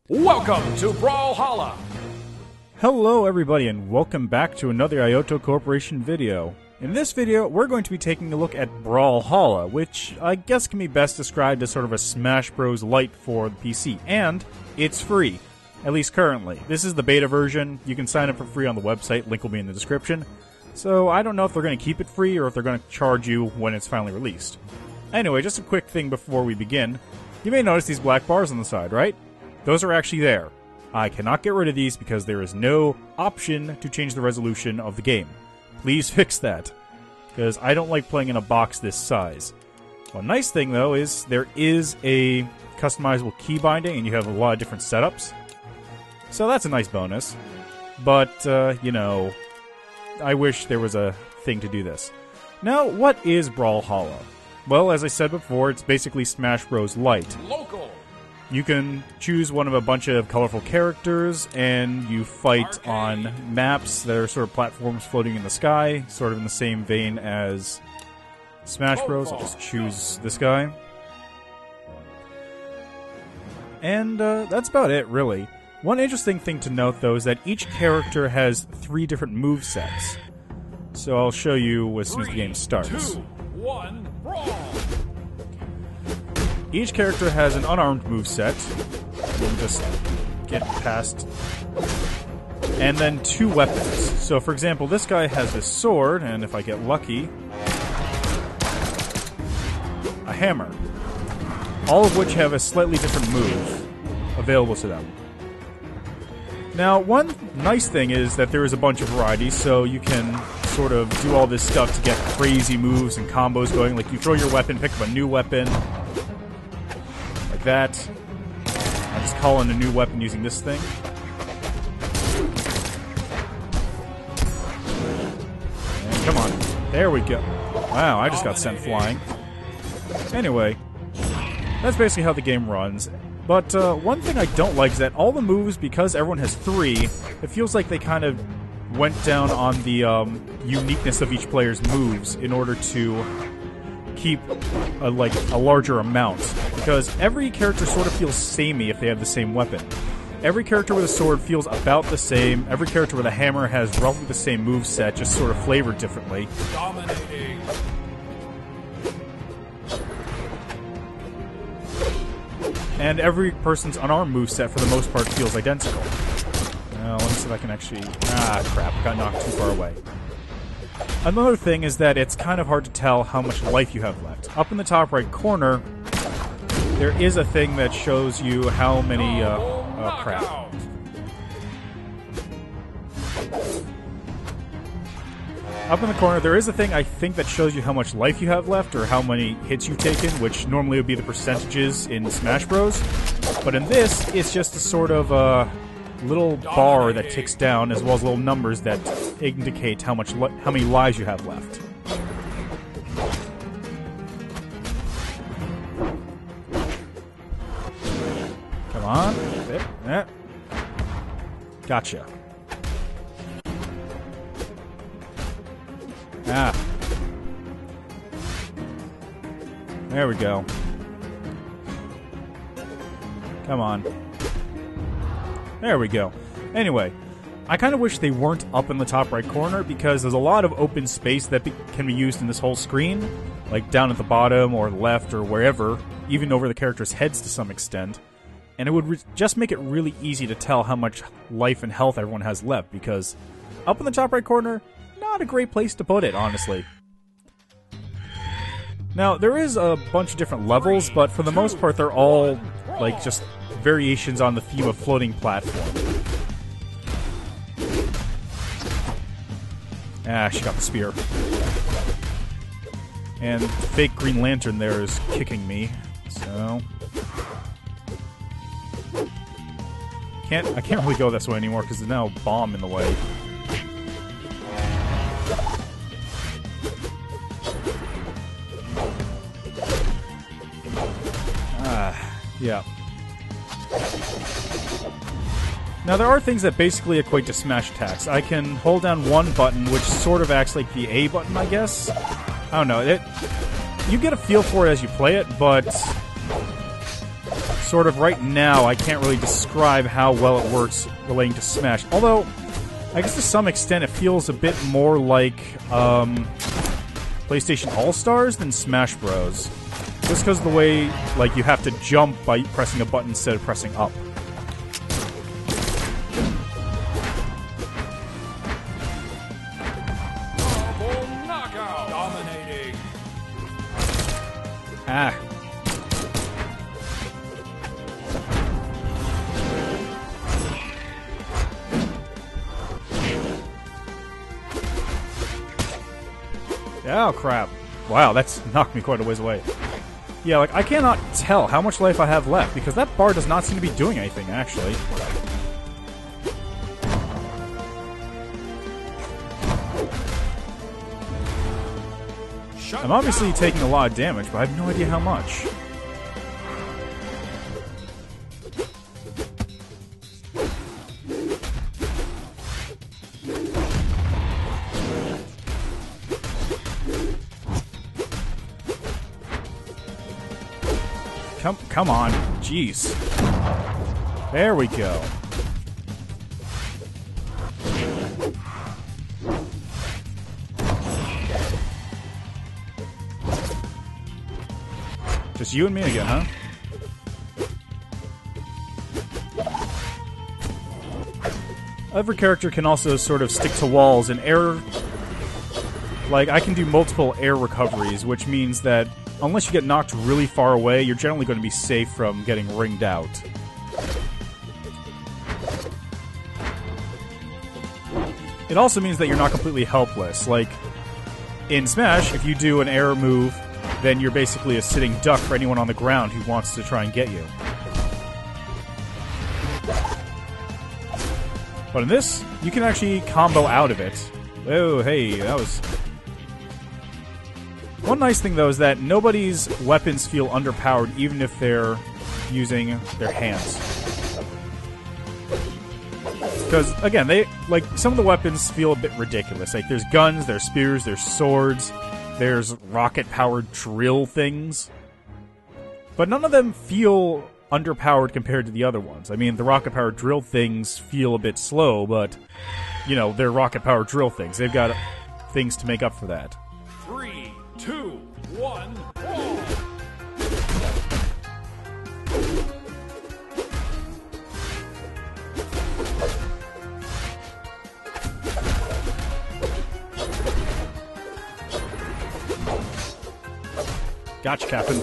Welcome to Brawlhalla! Hello everybody and welcome back to another Ayoto Corporation video. In this video, we're going to be taking a look at Brawlhalla, which I guess can be best described as sort of a Smash Bros. Lite for the PC, and it's free, at least currently. This is the beta version. You can sign up for free on the website, link will be in the description. So I don't know if they're going to keep it free or if they're going to charge you when it's finally released. Anyway, just a quick thing before we begin. You may notice these black bars on the side, right? Those are actually there. I cannot get rid of these because there is no option to change the resolution of the game. Please fix that, because I don't like playing in a box this size. One nice thing, though, is there is a customizable key binding, and you have a lot of different setups. So that's a nice bonus. But, you know, I wish there was a thing to do this. Now, what is Brawlhalla? Well, as I said before, it's basically Smash Bros. Lite. Local! You can choose one of a bunch of colorful characters, and you fight on maps that are sort of platforms floating in the sky, sort of in the same vein as Smash Bros. I'll just choose this guy. And that's about it, really. One interesting thing to note, though, is that each character has 3 different movesets. So I'll show you as soon as the game starts. 2, 1, brawl! Each character has an unarmed moveset. We'll just get past. And then 2 weapons. So, for example, this guy has this sword, and if I get lucky, a hammer. All of which have a slightly different move available to them. Now, one nice thing is that there is a bunch of variety, so you can sort of do all this stuff to get crazy moves and combos going. Like, you throw your weapon, pick up a new weapon. That. I just call in a new weapon using this thing. And come on. There we go. Wow, I just got sent flying. Anyway, that's basically how the game runs. But one thing I don't like is that all the moves, because everyone has 3, it feels like they kind of went down on the uniqueness of each player's moves in order to keep a larger amount, because every character sort of feels samey if they have the same weapon. Every character with a sword feels about the same. Every character with a hammer has roughly the same moveset, just sort of flavored differently. Dominating! And every person's unarmed moveset, for the most part, feels identical. Now, let me see if I can actually... Ah, crap. I got knocked too far away. Another thing is that it's kind of hard to tell how much life you have left. Up in the top right corner, there is a thing that shows you how many... crap. Up in the corner, there is a thing, I think, that shows you how much life you have left, or how many hits you've taken, which normally would be the percentages in Smash Bros. But in this, it's just a sort of little bar that ticks down, as well as little numbers that indicate how many lives you have left. Come on. There. Gotcha. Ah. There we go. Come on. There we go. Anyway, I kind of wish they weren't up in the top right corner, because there's a lot of open space that can be used in this whole screen, like down at the bottom or left or wherever, even over the characters' heads to some extent. And it would just make it really easy to tell how much life and health everyone has left, because up in the top right corner, not a great place to put it, honestly. Now, there is a bunch of different levels, but for the most part, they're all, like, just variations on the theme of floating platform. Ah, she got the spear. And fake Green Lantern there is kicking me, so... I can't really go this way anymore because there's now a bomb in the way. Yeah. Now, there are things that basically equate to smash attacks. I can hold down one button, which sort of acts like the A button, I guess. I don't know. You get a feel for it as you play it, but sort of right now, I can't really describe how well it works relating to Smash. Although, I guess to some extent it feels a bit more like PlayStation All-Stars than Smash Bros. Just because of the way, like, you have to jump by pressing a button instead of pressing up. Double knockout. Dominating. Ah. Oh, crap. Wow, that's knocked me quite a ways away. Yeah, like, I cannot tell how much life I have left, because that bar does not seem to be doing anything, actually. I'm obviously taking a lot of damage, but I have no idea how much. Come on. Jeez. There we go. Just you and me again, huh? Every character can also sort of stick to walls and air... Like, I can do multiple air recoveries, which means that unless you get knocked really far away, you're generally going to be safe from getting ringed out. It also means that you're not completely helpless. Like, in Smash, if you do an air move, then you're basically a sitting duck for anyone on the ground who wants to try and get you. But in this, you can actually combo out of it. Oh, hey, that was... One nice thing, though, is that nobody's weapons feel underpowered, even if they're using their hands. Because, again, some of the weapons feel a bit ridiculous. Like, there's guns, there's spears, there's swords, there's rocket-powered drill things. But none of them feel underpowered compared to the other ones. I mean, the rocket-powered drill things feel a bit slow, but, you know, they're rocket-powered drill things. They've got things to make up for that. 3, 2, 1, brawl! Gotcha, Captain.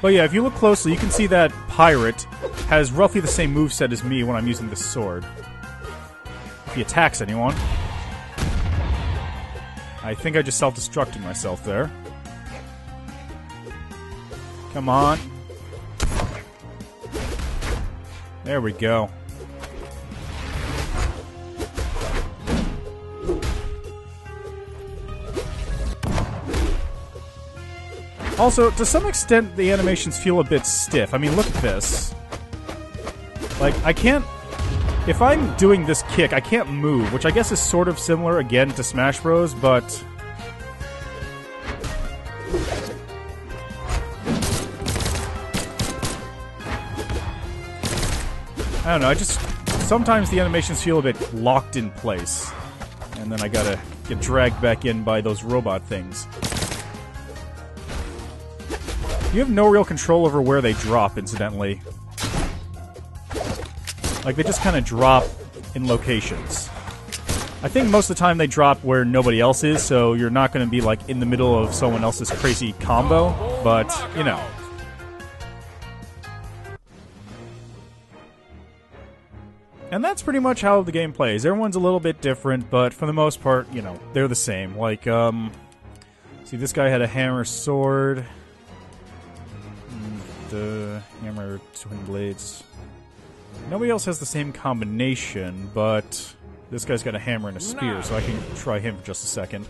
But yeah, if you look closely, you can see that Pirate has roughly the same moveset as me when I'm using the sword. If he attacks anyone. I think I just self-destructed myself there. Come on. There we go. Also, to some extent, the animations feel a bit stiff. I mean, look at this. Like, I can't... If I'm doing this kick, I can't move, which I guess is sort of similar, again, to Smash Bros., but... I don't know, I just... Sometimes the animations feel a bit locked in place. And then I gotta get dragged back in by those robot things. You have no real control over where they drop, incidentally. Like, they just kind of drop in locations. I think most of the time they drop where nobody else is, so you're not going to be, like, in the middle of someone else's crazy combo, but, you know. And that's pretty much how the game plays. Everyone's a little bit different, but for the most part, you know, they're the same. Like, see, this guy had a hammer sword. Hammer, twin blades. Nobody else has the same combination, but this guy's got a hammer and a spear, so I can try him for just a second.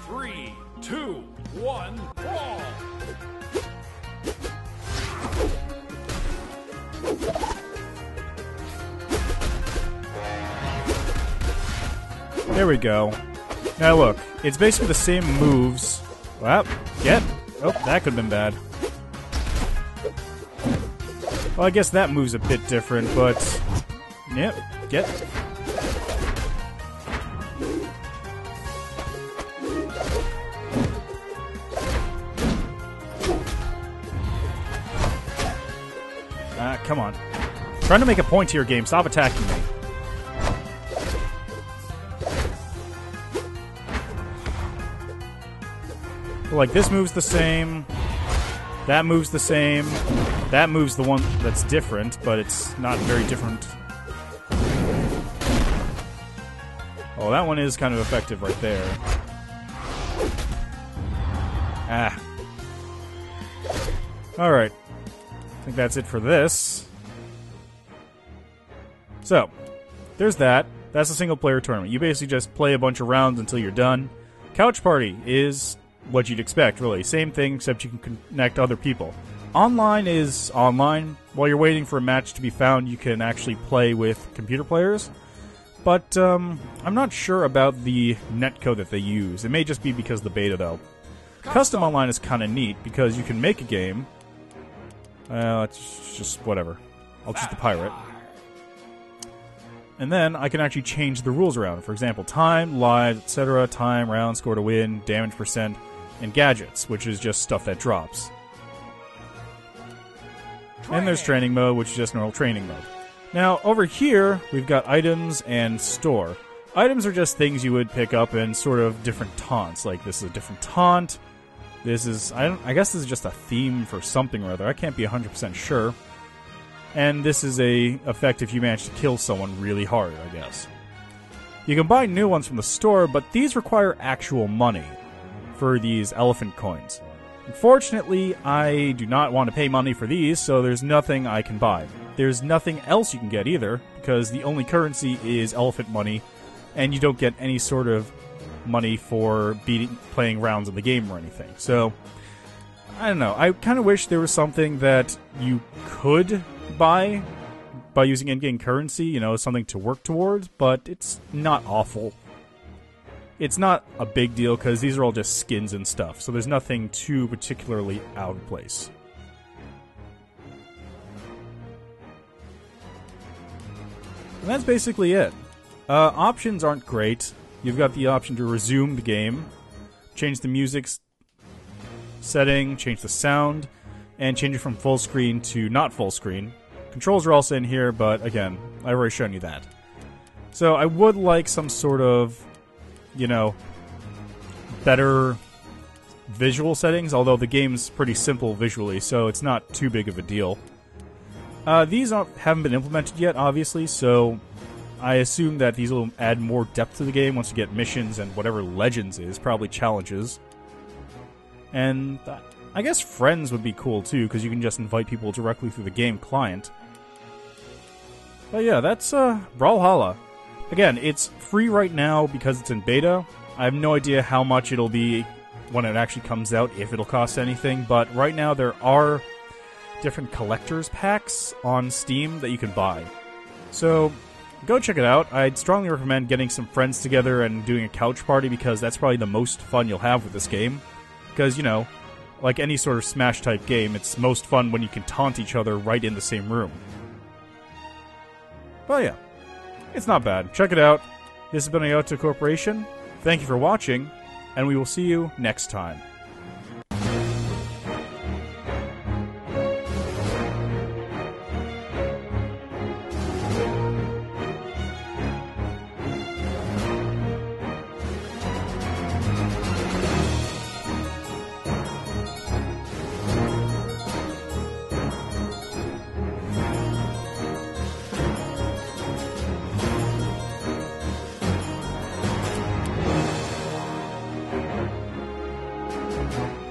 Three, two, one, brawl! There we go. Now look, it's basically the same moves. Well, get. Oh, that could have been bad. Well, I guess that move's a bit different, but... Yep, get. Come on. Trying to make a point here, game. Stop attacking me. Like, this move's the same. That move's the same. That move's the one that's different, but it's not very different. Oh, that one is kind of effective right there. Ah. Alright. I think that's it for this. So, there's that. That's a single-player tournament. You basically just play a bunch of rounds until you're done. Couch Party is what you'd expect, really. Same thing, except you can connect other people. Online is online. While you're waiting for a match to be found, you can actually play with computer players. But I'm not sure about the netcode that they use. It may just be because of the beta, though. Custom online is kind of neat, because you can make a game. It's just whatever. I'll choose the pirate. And then I can actually change the rules around. For example, time, lives, etc., time, round, score to win, damage percent, and gadgets, which is just stuff that drops. And there's training mode, which is just normal training mode. Now, over here, we've got items and store. Items are just things you would pick up in sort of different taunts. Like, this is a different taunt. This is, I guess this is just a theme for something or other. I can't be 100% sure. And this is a effect if you manage to kill someone really hard, I guess. You can buy new ones from the store, but these require actual money for these elephant coins. Unfortunately, I do not want to pay money for these, so there's nothing I can buy. There's nothing else you can get either, because the only currency is elephant money, and you don't get any sort of money for playing rounds of the game or anything. So, I don't know. I kind of wish there was something that you could buy by using in-game currency, you know, something to work towards, but it's not awful. It's not a big deal because these are all just skins and stuff, so there's nothing too particularly out of place. And that's basically it. Options aren't great. You've got the option to resume the game, change the music setting, change the sound, and change it from full screen to not full screen. Controls are also in here, but again, I've already shown you that. So I would like some sort of, you know, better visual settings, although the game's pretty simple visually, so it's not too big of a deal. These haven't been implemented yet, obviously, so I assume that these will add more depth to the game once you get missions and whatever Legends is, probably challenges. And I guess friends would be cool too, because you can just invite people directly through the game client. But yeah, that's Brawlhalla. Again, it's free right now because it's in beta. I have no idea how much it'll be when it actually comes out, if it'll cost anything, but right now there are different collector's packs on Steam that you can buy. So go check it out. I'd strongly recommend getting some friends together and doing a couch party, because that's probably the most fun you'll have with this game. Because, you know, like any sort of Smash-type game, it's most fun when you can taunt each other right in the same room. But yeah, it's not bad. Check it out. This has been Ayoto Corporation. Thank you for watching, and we will see you next time. Bye.